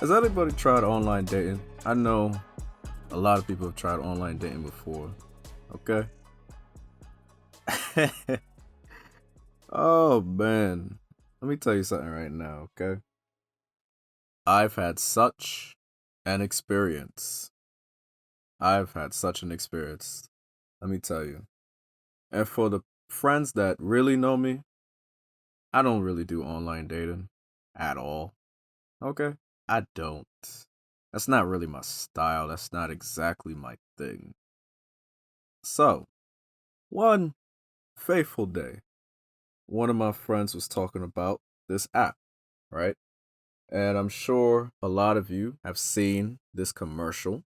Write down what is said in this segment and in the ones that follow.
Has anybody tried online dating? I know a lot of people have tried online dating before. Okay. Oh man. Let me tell you something right now, okay? I've had such an experience. I've had such an experience. Let me tell you. And for the friends that really know me, I don't really do online dating at all. Okay? I don't. That's not really my style. That's not exactly my thing. So, one fateful day, one of my friends was talking about this app, right? And I'm sure a lot of you have seen this commercial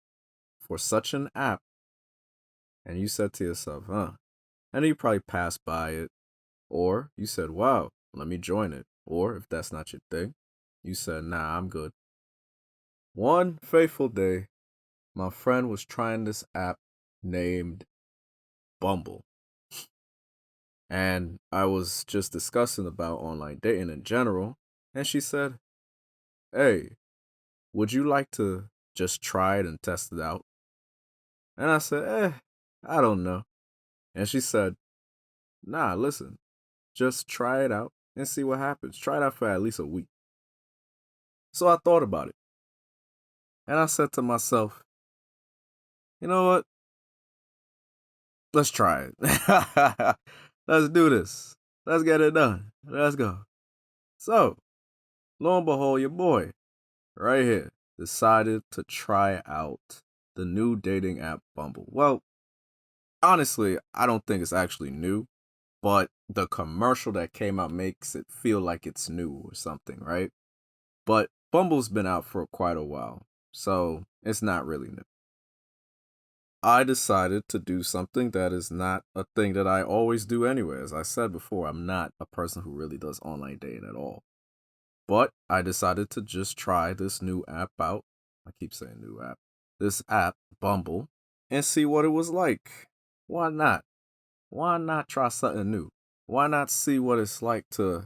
for such an app, and you said to yourself, huh? And you probably passed by it, or you said, wow, let me join it. Or if that's not your thing, you said, nah, I'm good. One fateful day, my friend was trying this app named Bumble. And I was just discussing about online dating in general, and she said, hey, would you like to just try it and test it out? And I said, I don't know. And she said, nah, listen, just try it out and see what happens. Try it out for at least a week. So I thought about it. And I said to myself, you know what? Let's try it. Let's do this. Let's get it done. Let's go. So, lo and behold, your boy, right here, decided to try out the new dating app Bumble. Well, honestly, I don't think it's actually new, but the commercial that came out makes it feel like it's new or something, right? But Bumble's been out for quite a while, so it's not really new. I decided to do something that is not a thing that I always do anyway. As I said before, I'm not a person who really does online dating at all. But I decided to just try this new app out. I keep saying new app. This app, Bumble, and see what it was like. Why not? Why not try something new? Why not see what it's like to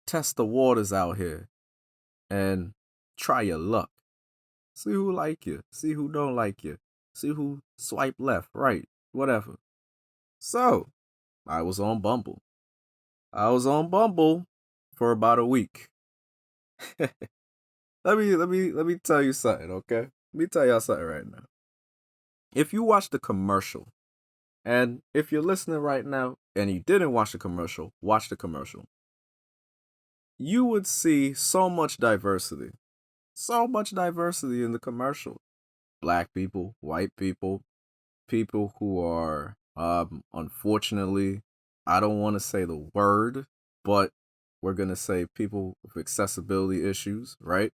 test the waters out here and try your luck? See who like you, see who don't like you, see who swipe left, right, whatever. So, I was on Bumble. I was on Bumble for about a week. Let me tell you something, okay? Let me tell y'all something right now. If you watch the commercial, and if you're listening right now and you didn't watch the commercial, watch the commercial. You would see so much diversity. So much diversity in the commercial. Black people, white people, people who are unfortunately, I don't want to say the word, but we're going to say people with accessibility issues, right?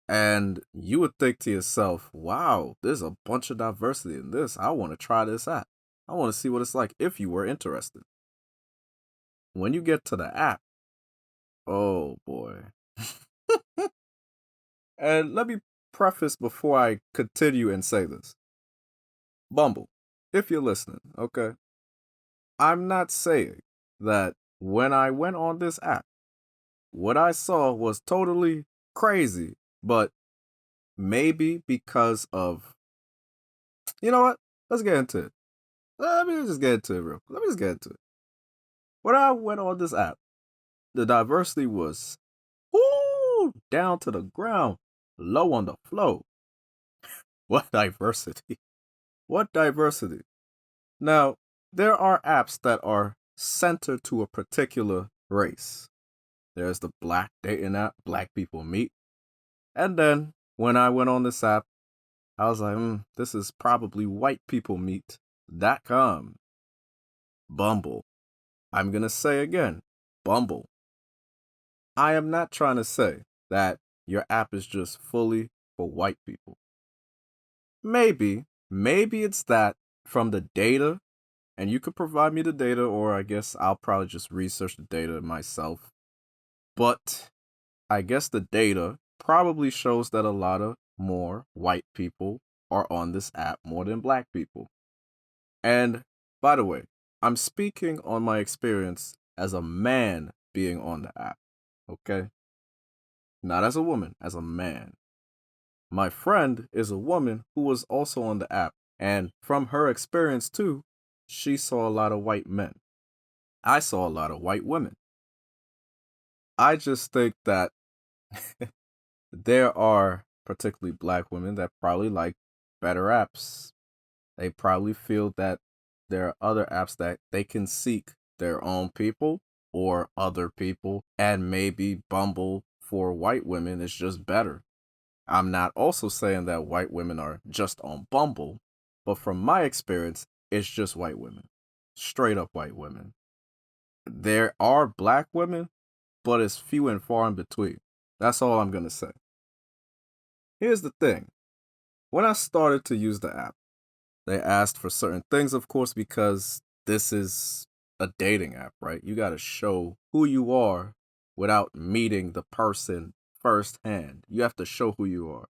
And you would think to yourself, wow, there's a bunch of diversity in this. I want to try this out. I want to see what it's like if you were interested. When you get to the app, oh boy. And let me preface before I continue and say this. Bumble, if you're listening, okay? I'm not saying that when I went on this app, what I saw was totally crazy, but maybe because of, you know what? Let's get into it. Let me just get into it real quick. Let me just get into it. When I went on this app, the diversity was down to the ground, low on the flow. What diversity? What diversity? Now, there are apps that are centered to a particular race. There's the black dating app, Black People Meet. And then when I went on this app, I was like, this is probably white people meet.com. Bumble. I'm going to say again, Bumble. I am not trying to say that your app is just fully for white people. Maybe it's that from the data, and you could provide me the data, or I guess I'll probably just research the data myself. But I guess the data probably shows that a lot of more white people are on this app more than black people. And by the way, I'm speaking on my experience as a man being on the app, okay? Not as a woman, as a man. My friend is a woman who was also on the app, and from her experience too, she saw a lot of white men. I saw a lot of white women. I just think that there are particularly black women that probably like better apps. They probably feel that there are other apps that they can seek their own people or other people, and maybe Bumble for white women is just better. I'm not also saying that white women are just on Bumble, but from my experience, it's just white women. Straight up white women. There are black women, but it's few and far in between. That's all I'm going to say. Here's the thing. When I started to use the app, they asked for certain things, of course, because this is a dating app, right? You got to show who you are without meeting the person firsthand. You have to show who you are.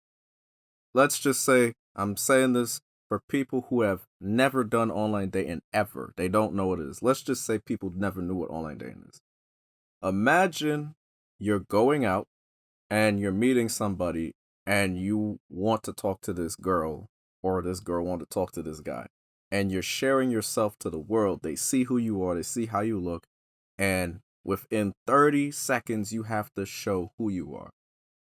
Let's just say I'm saying this for people who have never done online dating ever. They don't know what it is. Let's just say people never knew what online dating is. Imagine you're going out and you're meeting somebody and you want to talk to this girl or this girl want to talk to this guy and you're sharing yourself to the world. They see who you are, they see how you look, and within 30 seconds you have to show who you are.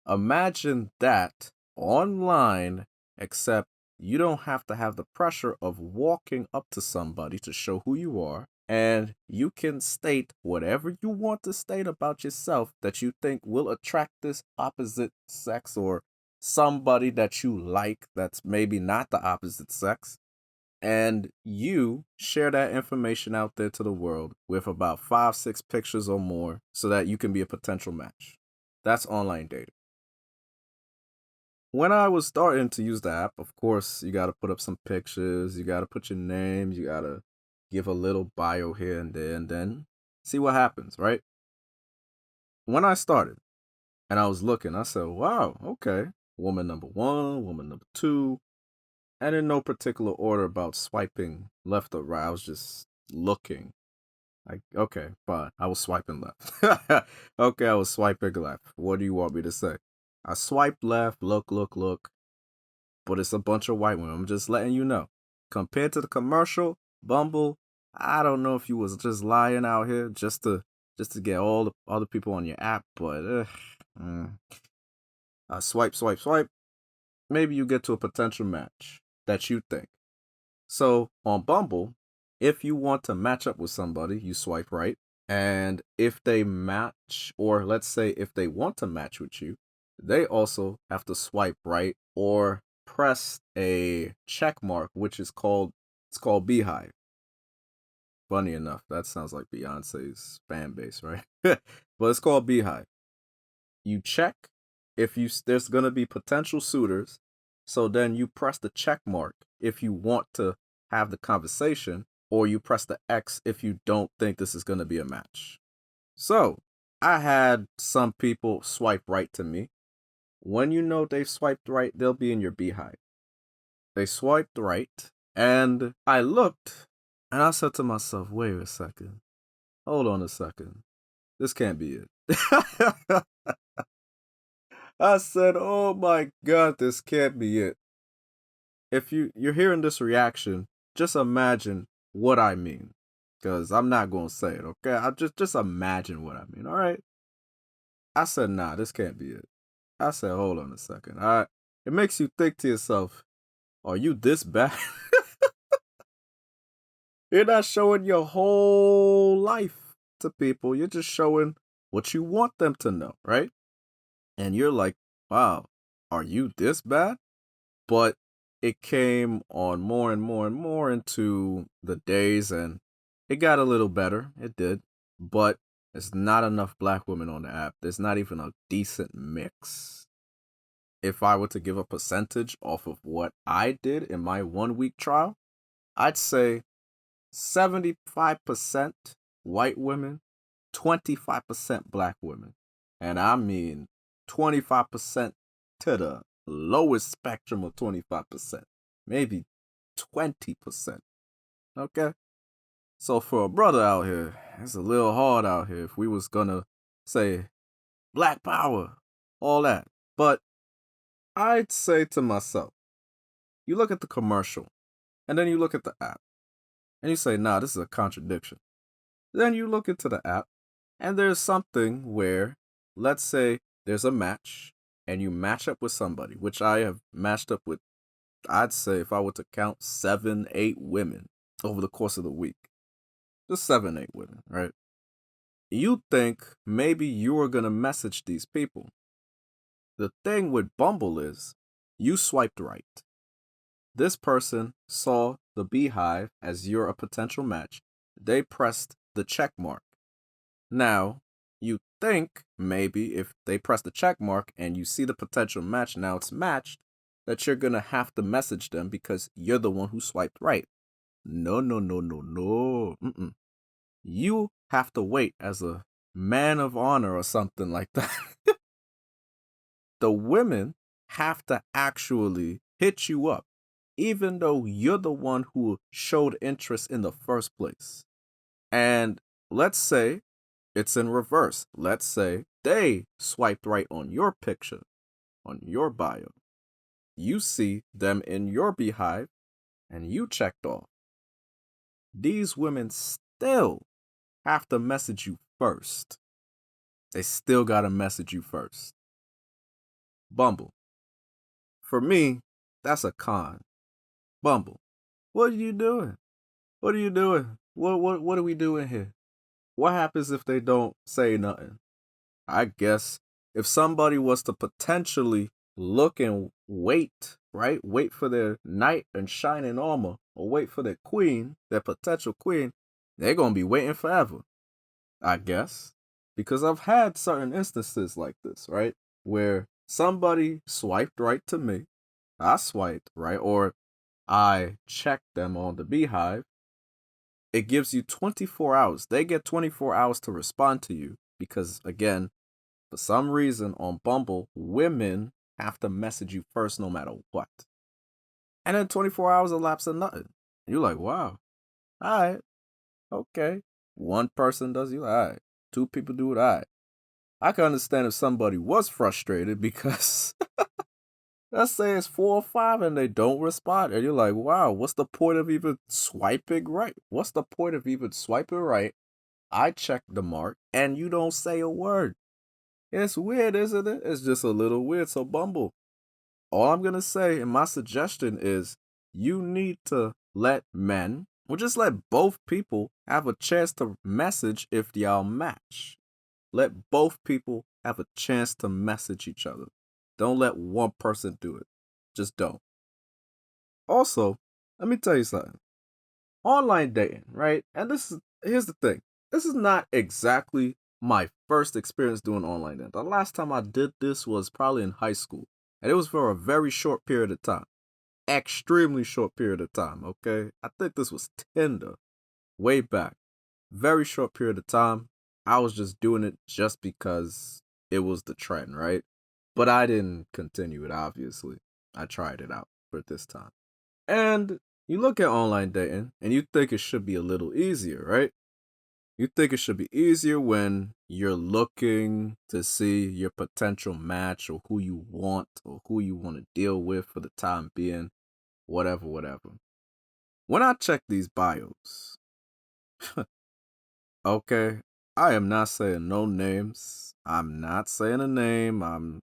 Imagine that online, except you don't have to have the pressure of walking up to somebody to show who you are, and you can state whatever you want to state about yourself that you think will attract this opposite sex or somebody that you like that's maybe not the opposite sex. And you share that information out there to the world with about 5, 6 pictures or more so that you can be a potential match. That's online dating. When I was starting to use the app, of course, you got to put up some pictures, you got to put your name, you got to give a little bio here and then see what happens, right? When I started and I was looking, I said, wow, okay. Woman number one, woman number two, and in no particular order about swiping left or right. I was just looking. Like, okay, fine. I was swiping left. Okay, I was swiping left. What do you want me to say? I swiped left, look, but it's a bunch of white women. I'm just letting you know. Compared to the commercial, Bumble, I don't know if you was just lying out here just to get all the other people on your app, but swipe. Maybe you get to a potential match that you think. So on Bumble, if you want to match up with somebody, you swipe right. And if they match, or let's say if they want to match with you, they also have to swipe right or press a check mark, which is called Beehive. Funny enough, that sounds like Beyonce's fan base, right? But it's called Beehive. You check if there's gonna be potential suitors, so then you press the check mark if you want to have the conversation, or you press the X if you don't think this is gonna be a match. So I had some people swipe right to me. When you know they've swiped right, they'll be in your Beehive. They swiped right, and I looked, and I said to myself, wait a second. Hold on a second. This can't be it. I said, oh my God, this can't be it. If you're hearing this reaction, just imagine what I mean. Because I'm not going to say it, okay? I just imagine what I mean, all right? I said, nah, this can't be it. I said, hold on a second. All right. It makes you think to yourself, are you this bad? You're not showing your whole life to people. You're just showing what you want them to know, right? And you're like, wow, are you this bad? But it came on more and more and more into the days, and it got a little better. It did. But there's not enough black women on the app. There's not even a decent mix. If I were to give a percentage off of what I did in my 1 week trial, I'd say 75% white women, 25% black women. And I mean 25% to the lowest spectrum of 25%, maybe 20%. Okay? So for a brother out here, it's a little hard out here if we was gonna say black power, all that. But I'd say to myself, you look at the commercial, and then you look at the app, and you say, nah, this is a contradiction. Then you look into the app, and there's something where, let's say, there's a match, and you match up with somebody, which I have matched up with, I'd say, if I were to count 7, 8 women over the course of the week. Just 7, 8 women, right? You think maybe you are going to message these people. The thing with Bumble is you swiped right. This person saw the beehive as you're a potential match. They pressed the check mark. Now, you think maybe if they press the check mark and you see the potential match, now it's matched, that you're going to have to message them because you're the one who swiped right. No, no, no, no, no. Mm-mm. You have to wait as a man of honor or something like that. The women have to actually hit you up, even though you're the one who showed interest in the first place. And let's say it's in reverse. Let's say they swiped right on your picture, on your bio. You see them in your beehive, and you checked off. These women still have to message you first. They still got to message you first. Bumble. For me, that's a con. Bumble. What are you doing? What are you doing? What are we doing here? What happens if they don't say nothing? I guess if somebody was to potentially look and wait, right? Wait for their knight and shining armor, or wait for their queen, their potential queen, they're going to be waiting forever, I guess. Because I've had certain instances like this, right? Where somebody swiped right to me, I swiped right, or I checked them on the beehive. It gives you 24 hours. They get 24 hours to respond to you because, again, for some reason on Bumble, women have to message you first no matter what. And then 24 hours elapse and nothing. You're like, wow, all right, okay. One person does you, all right. Two people do it, all right. I can understand if somebody was frustrated because let's say it's 4 or 5 and they don't respond. And you're like, wow, what's the point of even swiping right? What's the point of even swiping right? I check the mark and you don't say a word. It's weird, isn't it? It's just a little weird. So, Bumble, all I'm going to say, and my suggestion is you need to let men, or just let both people have a chance to message if y'all match. Let both people have a chance to message each other. Don't let one person do it. Just don't. Also, let me tell you something. Online dating, right? And here's the thing. This is not exactly my first experience doing online dating. The last time I did this was probably in high school. And it was for a very short period of time. Extremely short period of time, okay? I think this was Tinder. Way back. Very short period of time. I was just doing it just because it was the trend, right? But I didn't continue it, obviously. I tried it out for this time. And you look at online dating and you think it should be a little easier, right? You think it should be easier when you're looking to see your potential match or who you want or who you want to deal with for the time being, whatever, whatever. When I check these bios, okay, I am not saying no names. I'm not saying a name. I'm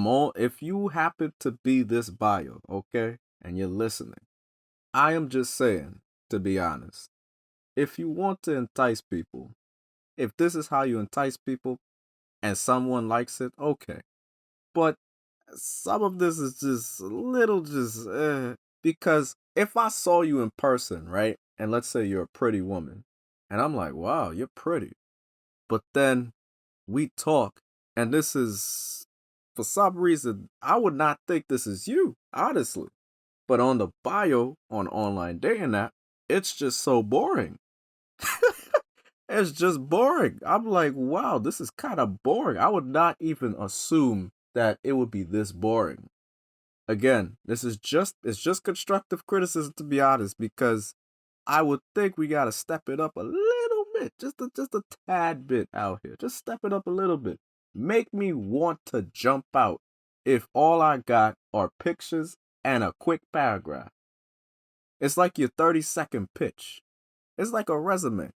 all if you happen to be this bio, okay, and you're listening. I am just saying, to be honest, if you want to entice people, if this is how you entice people and someone likes it, okay. But some of this is just a little because if I saw you in person, right? And let's say you're a pretty woman, and I'm like, wow, you're pretty. But then we talk, and this is, for some reason, I would not think this is you, honestly. But on the bio on online dating app, it's just so boring. It's just boring. I'm like, wow, this is kind of boring. I would not even assume that it would be this boring. Again, it's just constructive criticism, to be honest, because I would think we gotta step it up a little bit, just a tad bit out here. Just step it up a little bit. Make me want to jump out if all I got are pictures and a quick paragraph? It's like your 30-second pitch. It's like a resume.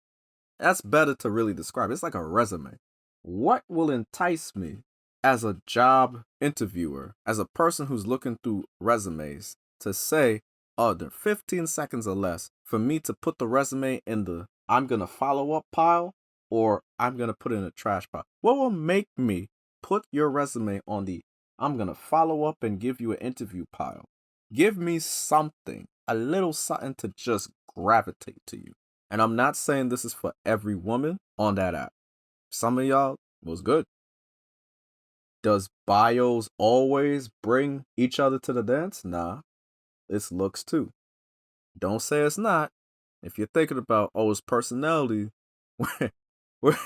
That's better to really describe. It's like a resume. What will entice me as a job interviewer, as a person who's looking through resumes, to say, oh, they're 15 seconds or less for me to put the resume in the I'm going to follow up pile or I'm going to put it in a trash pile? What will make me put your resume on the I'm going to follow up and give you an interview pile? Give me something, a little something to just gravitate to you. And I'm not saying this is for every woman on that app. Some of y'all was good. Does bios always bring each other to the dance? Nah, it's looks too. Don't say it's not. If you're thinking about, oh, it's personality, we're,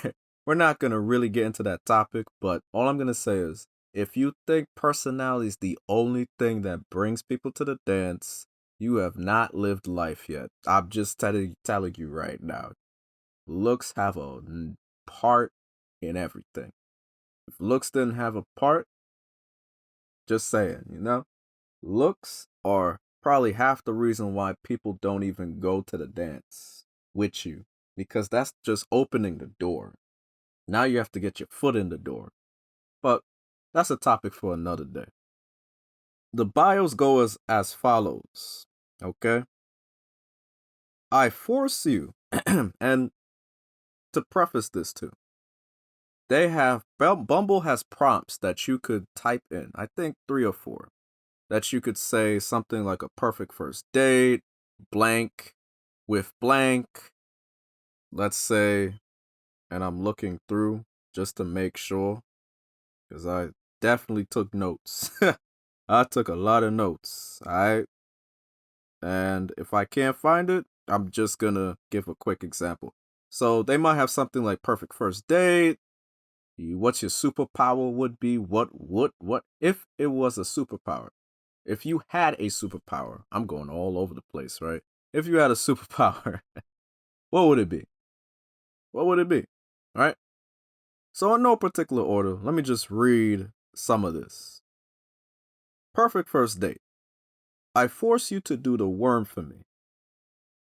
we're not going to really get into that topic. But all I'm going to say is, if you think personality is the only thing that brings people to the dance, you have not lived life yet. I'm just telling you right now. Looks have a part in everything. If looks didn't have a part, just saying, looks are probably half the reason why people don't even go to the dance with you, because that's just opening the door. Now you have to get your foot in the door. But that's a topic for another day. The bios go as follows, okay? I force you, and to preface this too, Bumble has prompts that you could type in, I think 3 or 4, that you could say something like a perfect first date, blank, with blank, let's say, and I'm looking through just to make sure, because I definitely took notes. I took a lot of notes, alright? And if I can't find it, I'm just gonna give a quick example. So they might have something like perfect first date, what your superpower would be, what if it was a superpower? If you had a superpower, I'm going all over the place, right? If you had a superpower, what would it be? What would it be? Right? So in no particular order, let me just read some of this. Perfect first date. I force you to do the worm for me.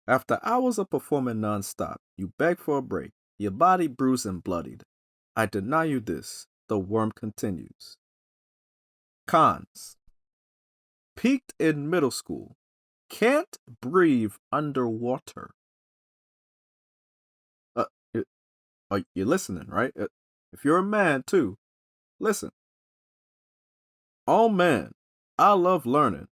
After hours of performing nonstop, you beg for a break, your body bruised and bloodied. I deny you this. The worm continues. Cons. Peaked in middle school. Can't breathe underwater. Uh, you're listening, right? If you're a man too, listen. Oh man, I love learning.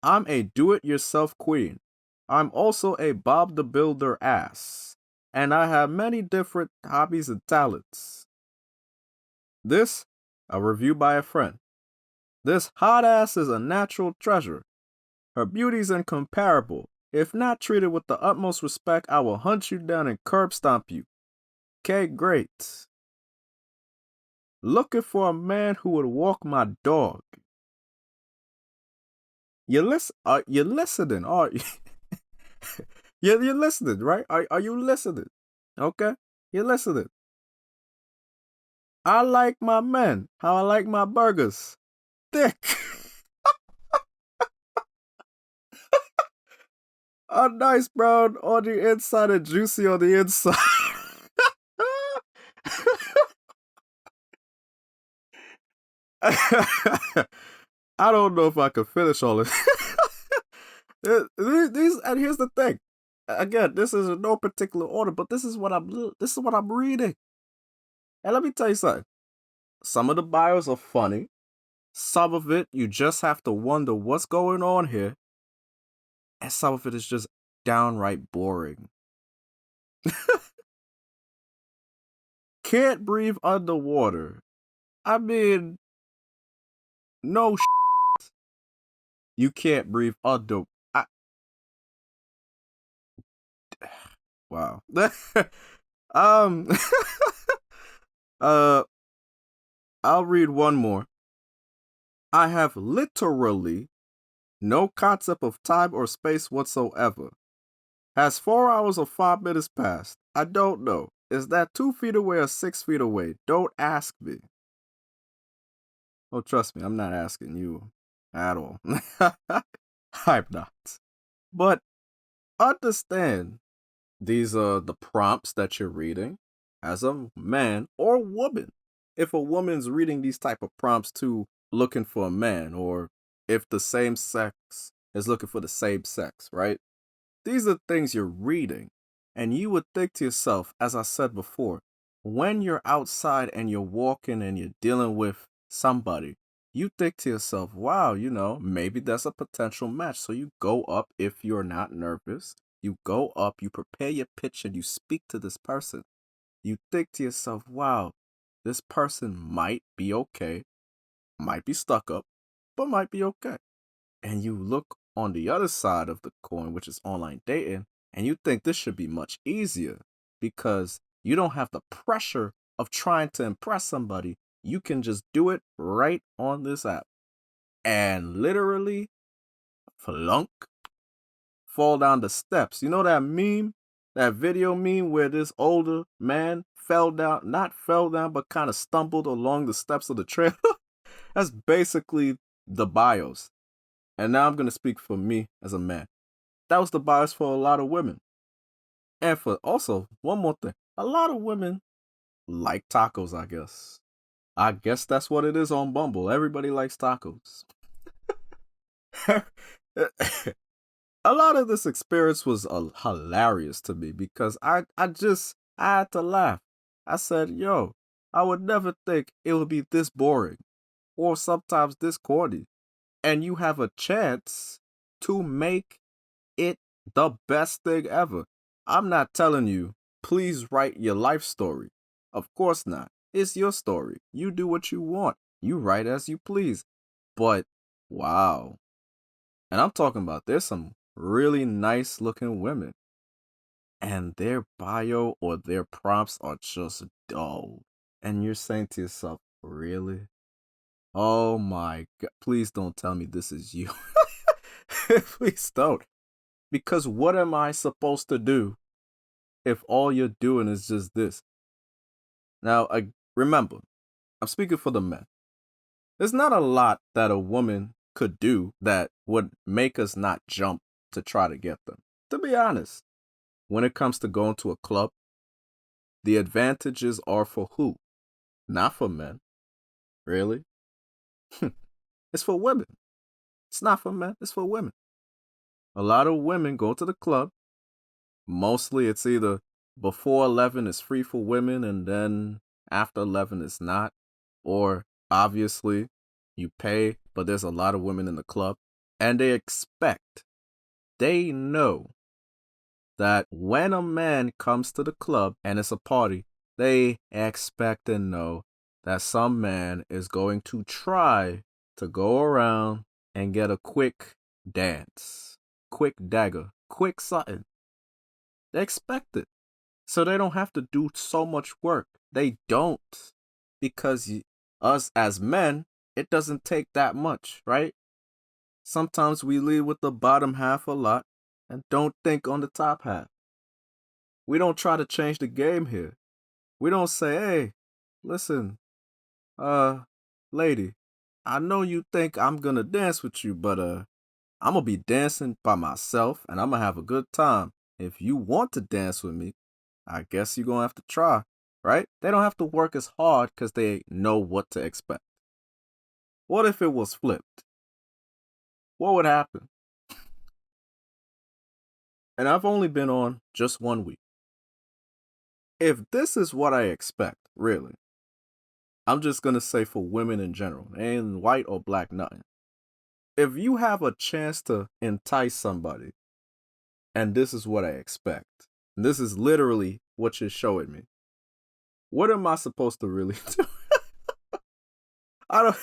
I'm a do-it-yourself queen. I'm also a Bob the Builder ass. And I have many different hobbies and talents. This, a review by a friend. This hot ass is a natural treasure. Her beauty's incomparable. If not treated with the utmost respect, I will hunt you down and curb stomp you. Okay, great. Looking for a man who would walk my dog. You're listening. Are you? You're listening, right? Are you listening? Okay, you're listening. I like my men. How I like my burgers. Thick. A nice brown on the inside and juicy on the inside. I don't know if I can finish all of these. And here's the thing. Again, this is in no particular order, but this is what I'm reading. And let me tell you something. Some of the bios are funny. Some of it you just have to wonder what's going on here. And some of it is just downright boring. Can't breathe underwater. I mean, no you can't breathe under. Wow. um. uh. I'll read one more. I have literally no concept of time or space whatsoever. Has 4 hours or 5 minutes passed? I don't know. Is that 2 feet away or 6 feet away? Don't ask me. Oh, trust me, I'm not asking you at all. I'm not. But understand these are the prompts that you're reading as a man or woman. If a woman's reading these type of prompts to looking for a man, or if the same sex is looking for the same sex, right? These are things you're reading. And you would think to yourself, as I said before, when you're outside and you're walking and you're dealing with somebody, you think to yourself, wow, maybe that's a potential match. So you go up if you're not nervous. You go up, you prepare your pitch, and you speak to this person. You think to yourself, wow, this person might be okay, might be stuck up, but might be okay. And you look on the other side of the coin, which is online dating, and you think this should be much easier because you don't have the pressure of trying to impress somebody. You can just do it right on this app and literally flunk, fall down the steps. You know that meme, that video meme where this older man fell down, not fell down, but kind of stumbled along the steps of the trail? That's basically the bios. And now I'm going to speak for me as a man. That was the bias for a lot of women. And for also, one more thing. A lot of women like tacos, I guess. I guess that's what it is on Bumble. Everybody likes tacos. A lot of this experience was hilarious to me because I had to laugh. I said, yo, I would never think it would be this boring or sometimes this corny. And you have a chance to make it the best thing ever. I'm not telling you, please write your life story. Of course not. It's your story. You do what you want. You write as you please. But wow. And I'm talking about there's some really nice looking women. And their bio or their prompts are just dull. And you're saying to yourself, really? Oh my God. Please don't tell me this is you. Please don't. Because what am I supposed to do if all you're doing is just this? Now, remember, I'm speaking for the men. There's not a lot that a woman could do that would make us not jump to try to get them. To be honest, when it comes to going to a club, the advantages are for who? Not for men. Really? It's for women. It's not for men, it's for women. A lot of women go to the club. Mostly it's either before 11 is free for women and then after 11 it's not. Or obviously you pay, but there's a lot of women in the club. And they know that when a man comes to the club and it's a party, they expect and know that some man is going to try to go around and get a quick dance, quick dagger, quick something. They expect it. So they don't have to do so much work. They don't. Because us as men, it doesn't take that much, right? Sometimes we lead with the bottom half a lot and don't think on the top half. We don't try to change the game here. We don't say, hey, listen, uh, lady, I know you think I'm gonna dance with you, but I'm gonna be dancing by myself and I'm gonna have a good time. If you want to dance with me, I guess you're gonna have to try, right? They don't have to work as hard because they know what to expect. What if it was flipped? What would happen? And I've only been on just 1 week. If this is what I expect, really, I'm just gonna say for women in general, ain't white or black, nothing. If you have a chance to entice somebody, and this is what I expect, and this is literally what you're showing me, what am I supposed to really do? I don't.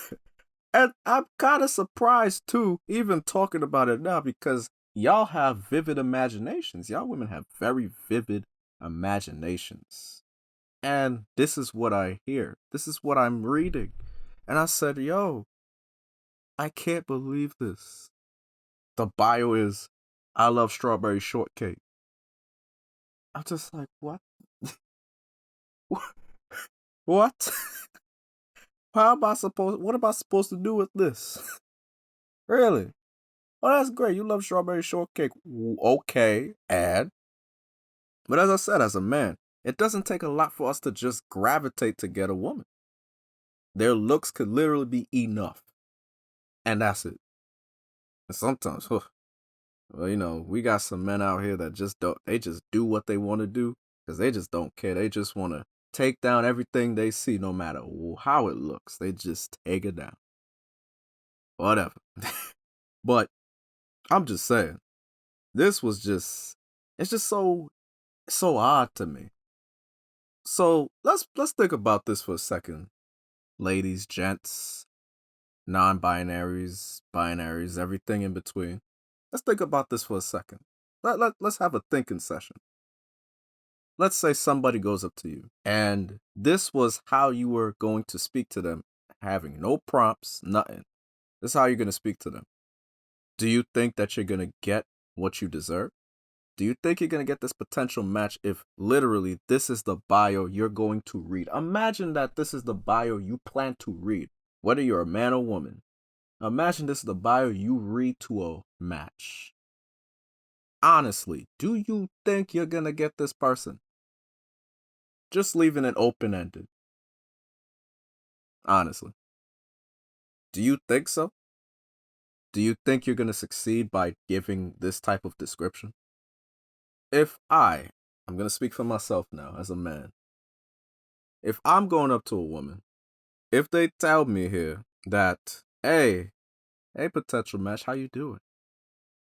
And I'm kind of surprised too, even talking about it now, because y'all have vivid imaginations. Y'all women have very vivid imaginations. And this is what I hear. This is what I'm reading. And I said, yo, I can't believe this. The bio is, I love strawberry shortcake. I'm just like, what? What? How am I supposed? What am I supposed to do with this? Really? Oh, that's great. You love strawberry shortcake. Okay, and but as I said, as a man, it doesn't take a lot for us to just gravitate to get a woman. Their looks could literally be enough, and that's it. And sometimes, well, we got some men out here that just don't. They just do what they want to do because they just don't care. They just want to take down everything they see, no matter how it looks. They just take it down. Whatever. But I'm just saying, this was just. It's just so odd to me. So let's think about this for a second, ladies, gents, non-binaries, binaries, everything in between. Let's think about this for a second. Let's have a thinking session. Let's say somebody goes up to you and this was how you were going to speak to them, having no prompts, nothing. This is how you're going to speak to them. Do you think that you're going to get what you deserve? Do you think you're going to get this potential match if literally this is the bio you're going to read? Imagine that this is the bio you plan to read, whether you're a man or woman. Imagine this is the bio you read to a match. Honestly, do you think you're going to get this person? Just leaving it open-ended. Honestly. Do you think so? Do you think you're going to succeed by giving this type of description? If I'm going to speak for myself now as a man. If I'm going up to a woman, if they tell me here that, hey, potential match, how you doing?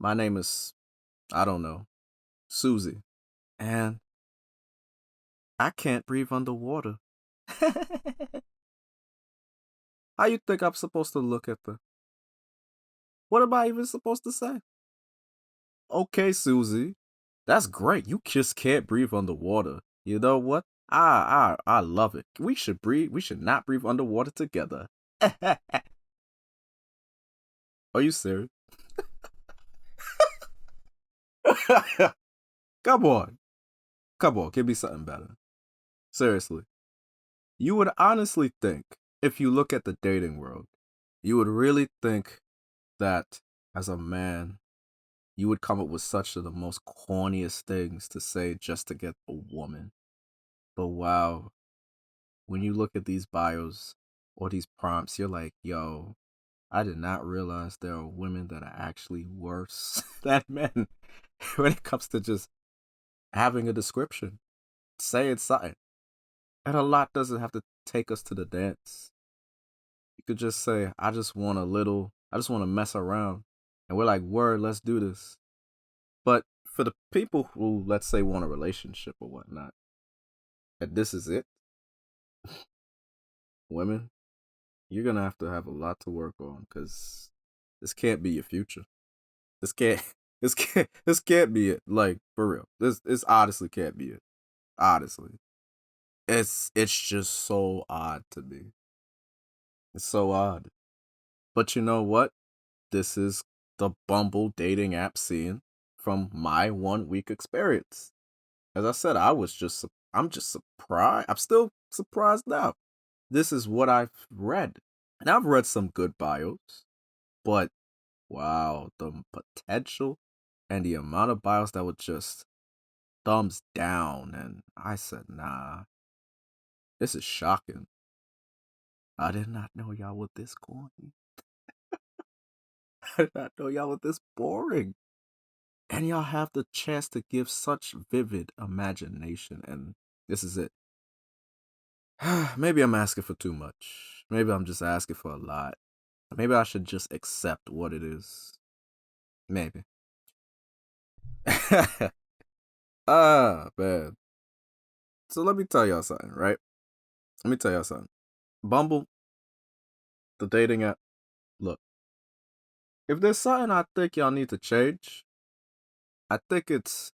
My name is, I don't know, Susie. And I can't breathe underwater. How you think I'm supposed to look at them? What am I even supposed to say? Okay, Susie, that's great. You just can't breathe underwater. You know what? I love it. We should not breathe underwater together. Are you serious? Come on. Give me something better. Seriously. You would honestly think, if you look at the dating world, you would really think that as a man, you would come up with such of the most corniest things to say just to get a woman. But wow, when you look at these bios or these prompts, you're like, yo, I did not realize there are women that are actually worse than men when it comes to just having a description, saying something. And a lot doesn't have to take us to the dance. You could just say, I just want to mess around. And we're like, word, let's do this. But for the people who, let's say, want a relationship or whatnot, and this is it, women, you're going to have a lot to work on because this can't be your future. This can't, this can't be it. Like, for real. This honestly can't be it. Honestly. It's just so odd to me. It's so odd. But you know what? This is the Bumble dating app scene from my 1 week experience. As I said, I'm just surprised. I'm still surprised now. This is what I've read. And I've read some good bios, but wow, the potential and the amount of bios that were just thumbs down. And I said, nah, this is shocking. I did not know y'all were this corny. I did not know y'all were this boring. And y'all have the chance to give such vivid imagination. And this is it. Maybe I'm asking for too much. Maybe I'm just asking for a lot. Maybe I should just accept what it is. Maybe. Man. So let me tell y'all something, right? Let me tell y'all something. Bumble, the dating app. Look, if there's something I think y'all need to change, I think it's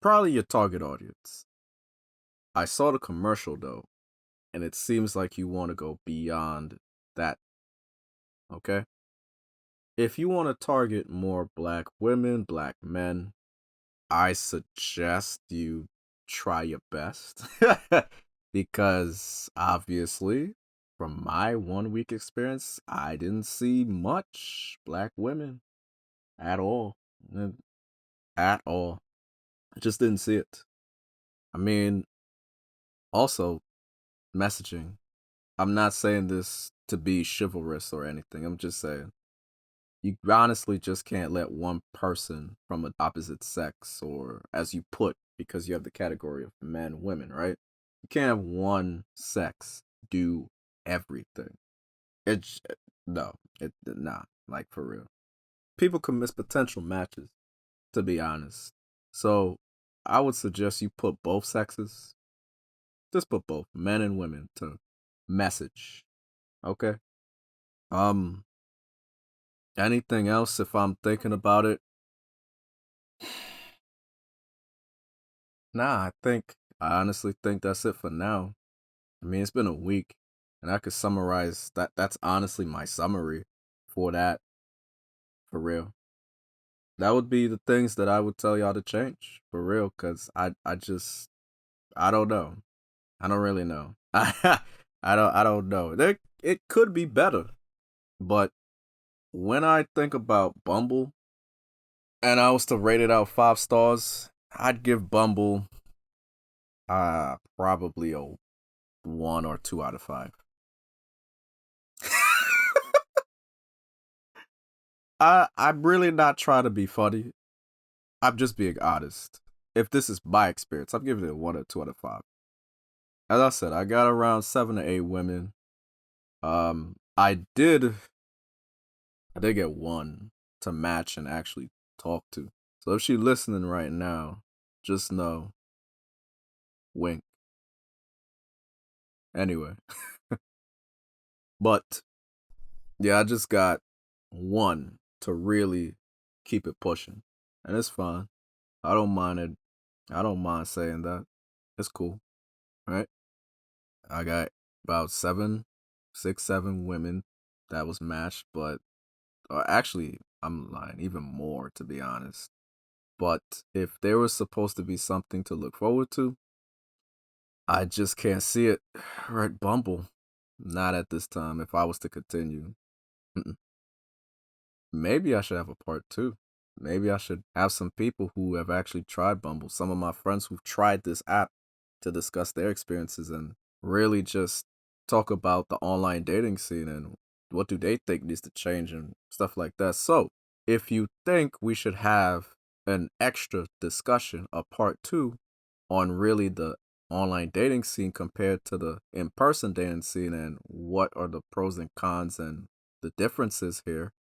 probably your target audience. I saw the commercial though, and it seems like you want to go beyond that. Okay? If you want to target more black women, black men, I suggest you try your best. Because obviously, from my 1 week experience, I didn't see much black women at all. Uh, At all. I just didn't see it. I mean, also, messaging. I'm not saying this to be chivalrous or anything. I'm just saying you honestly just can't let one person from an opposite sex, or as you put, because you have the category of men, women, right? You can't have one sex do everything. It's no, it nah, like for real. People can miss potential matches, to be honest. So I would suggest you put both sexes, just put both men and women to message. Okay. Um, anything else if I'm thinking about it? Nah, I honestly think that's it for now. I mean, it's been a week, and I could summarize that. That's honestly my summary for that, for real. That would be the things that I would tell y'all to change, for real, cause I don't know. I don't really know. I don't know. It could be better, but when I think about Bumble and I was to rate it out 5 stars, I'd give Bumble probably a 1 or 2 out of 5. I'm really not trying to be funny. I'm just being honest. If this is my experience, I'm giving it a 1 or 2 out of 5. As I said, I got around 7 to 8 women. Um, I did I did get one to match and actually talk to. So if she's listening right now, just know, wink. Anyway, but yeah, I just got one to really keep it pushing, and it's fine. I don't mind it. I don't mind saying that. It's cool, right? I got about 7 women that was matched, but actually, I'm lying, even more to be honest. But if there was supposed to be something to look forward to, I just can't see it. Right, Bumble. Not at this time. If I was to continue, Mm-mm. Maybe I should have a part 2. Maybe I should have some people who have actually tried Bumble. Some of my friends who've tried this app to discuss their experiences and really just talk about the online dating scene and what do they think needs to change and stuff like that. So, if you think we should have an extra discussion, a part 2 on really the online dating scene compared to the in-person dating scene and what are the pros and cons and the differences here,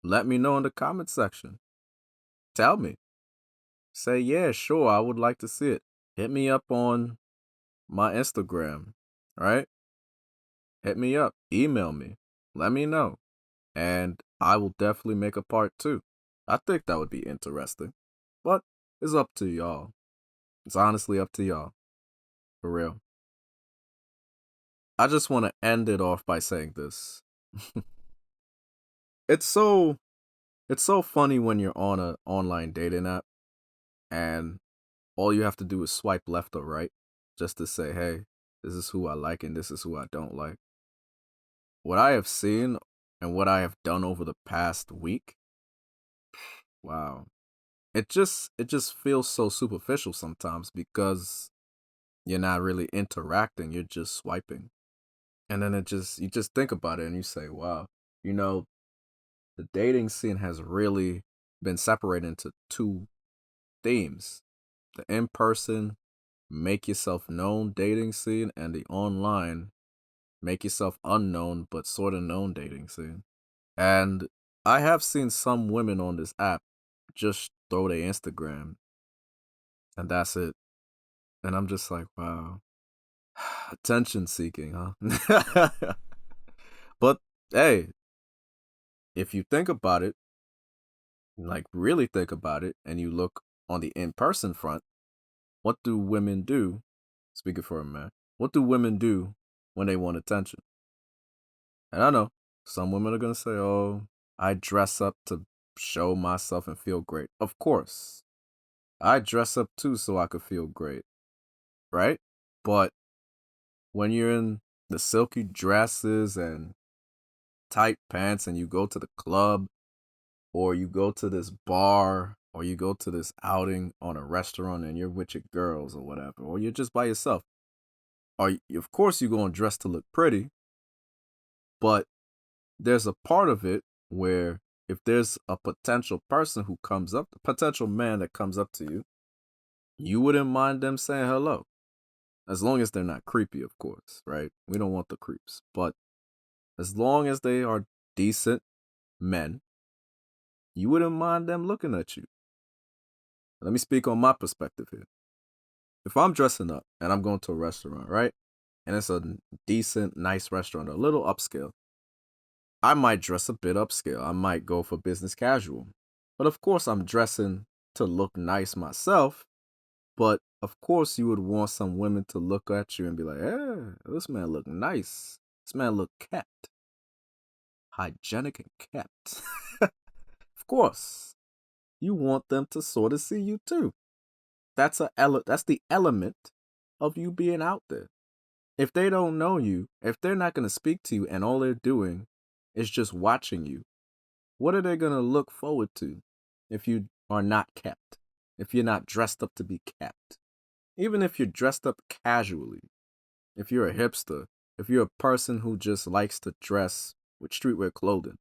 let me know in the comment section. Tell me. Say, yeah, sure, I would like to see it. Hit me up on my Instagram, right? Hit me up. Email me. Let me know. And I will definitely make a part 2. I think that would be interesting. But it's up to y'all. It's honestly up to y'all. For real. I just want to end it off by saying this. it's so it's so funny when you're on a online dating app and all you have to do is swipe left or right just to say, hey, this is who I like and this is who I don't like. What I have seen and what I have done over the past week, wow. It just feels so superficial sometimes because you're not really interacting, you're just swiping. And then you just think about it and you say, wow, you know, the dating scene has really been separated into two themes: the in person, make yourself known dating scene, and the online, make yourself unknown but sort of known dating scene. And I have seen some women on this app just throw their Instagram and that's it. And I'm just like, wow, attention seeking, huh? But hey, if you think about it, like really think about it, and you look on the in person front, what do women do? Speaking for a man, what do women do when they want attention? And I know some women are going to say, oh, I dress up to show myself and feel great. Of course, I dress up too so I could feel great, right? But when you're in the silky dresses and tight pants, and you go to the club, or you go to this bar, or you go to this outing on a restaurant and you're with your girls or whatever, or you're just by yourself. Of course you're going to dress to look pretty, but there's a part of it where if there's a potential person who comes up, a potential man that comes up to you, you wouldn't mind them saying hello. As long as they're not creepy, of course, right? We don't want the creeps. But as long as they are decent men, you wouldn't mind them looking at you. Let me speak on my perspective here. If I'm dressing up and I'm going to a restaurant, right? And it's a decent, nice restaurant, a little upscale, I might dress a bit upscale. I might go for business casual. But of course, I'm dressing to look nice myself. But of course, you would want some women to look at you and be like, "Yeah, this man look nice. This man look kept, hygienic and kept." Of course, you want them to sort of see you too. That's the element of you being out there. If they don't know you, if they're not going to speak to you and all they're doing is just watching you, what are they going to look forward to if you are not kept? If you're not dressed up to be kept? Even if you're dressed up casually, if you're a hipster, if you're a person who just likes to dress with streetwear clothing,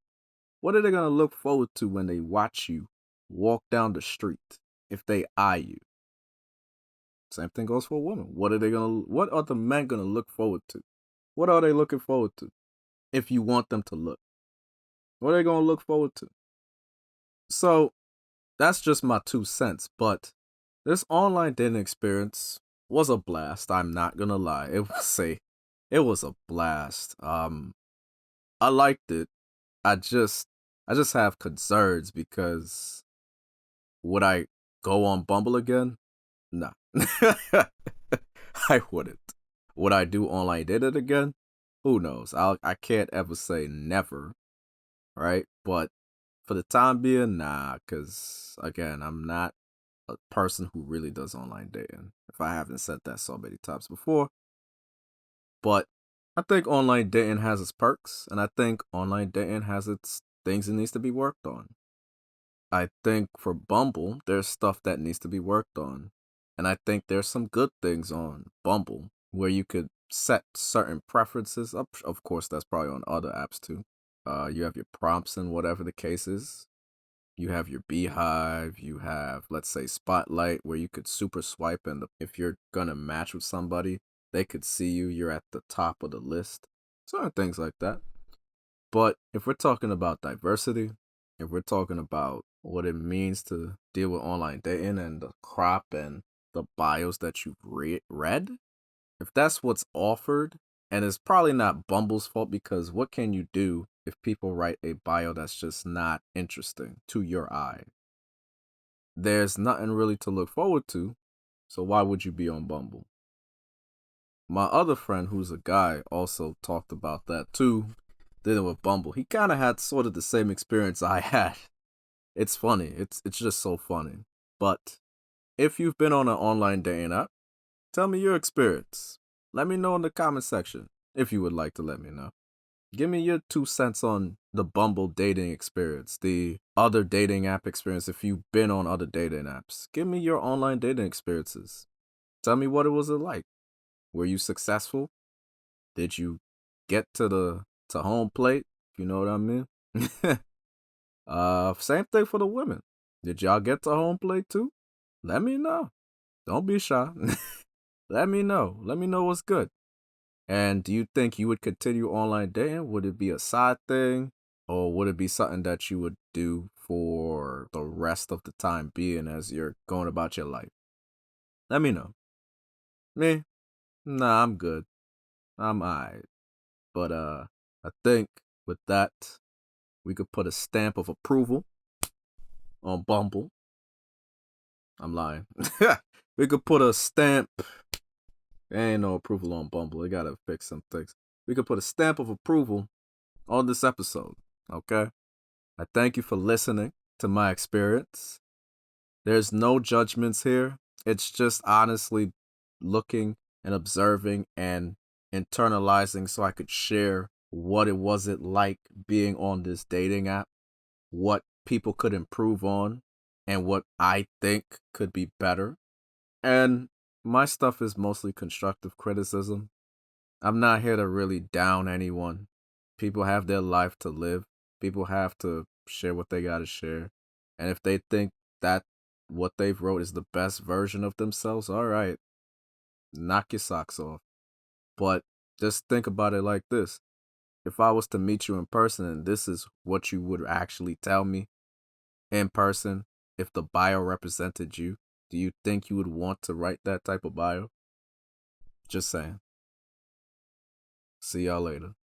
what are they going to look forward to when they watch you walk down the street if they eye you? Same thing goes for a woman. What are the men going to look forward to? What are they looking forward to if you want them to look? What are they going to look forward to? So that's just my 2 cents. But this online dating experience was a blast. I'm not going to lie. It was a blast. I liked it. I just have concerns because would I go on Bumble again? Nah. I wouldn't. Would I do online dating again? Who knows? I can't ever say never, right? But for the time being, nah, because again, I'm not a person who really does online dating. If I haven't said that so many times before. But I think online dating has its perks, and I think online dating has its things that needs to be worked on. I think for Bumble, there's stuff that needs to be worked on. And I think there's some good things on Bumble where you could set certain preferences up. Of course, that's probably on other apps too. You have your prompts and whatever the case is. You have your beehive. You have, let's say, Spotlight, where you could super swipe, and if you're gonna match with somebody, they could see you. You're at the top of the list. Certain things like that. But if we're talking about diversity, if we're talking about what it means to deal with online dating and the crop and the bios that you've read, if that's what's offered, and it's probably not Bumble's fault because what can you do if people write a bio that's just not interesting to your eye? There's nothing really to look forward to, so why would you be on Bumble? My other friend, who's a guy, also talked about that too, dealing with Bumble. He kind of had sort of the same experience I had. It's funny. It's just so funny. But if you've been on an online dating app, tell me your experience. Let me know in the comment section if you would like to let me know. Give me your 2 cents on the Bumble dating experience, the other dating app experience if you've been on other dating apps. Give me your online dating experiences. Tell me what it was like. Were you successful? Did you get to home plate? You know what I mean? Same thing for the women. Did y'all get to home plate too? Let me know. Don't be shy. Let me know. Let me know what's good. And do you think you would continue online dating? Would it be a side thing? Or would it be something that you would do for the rest of the time being as you're going about your life? Let me know. Me? Nah, I'm good. I'm alright. But I think with that, we could put a stamp of approval on Bumble. I'm lying. We could put a stamp. There ain't no approval on Bumble. They gotta fix some things. We could put a stamp of approval on this episode. Okay? I thank you for listening to my experience. There's no judgments here. It's just honestly looking and observing and internalizing so I could share what it was it like being on this dating app, what people could improve on, and what I think could be better. And my stuff is mostly constructive criticism. I'm not here to really down anyone. People have their life to live. People have to share what they got to share. And if they think that what they've wrote is the best version of themselves, all right, knock your socks off. But just think about it like this. If I was to meet you in person and this is what you would actually tell me in person, if the bio represented you, do you think you would want to write that type of bio? Just saying. See y'all later.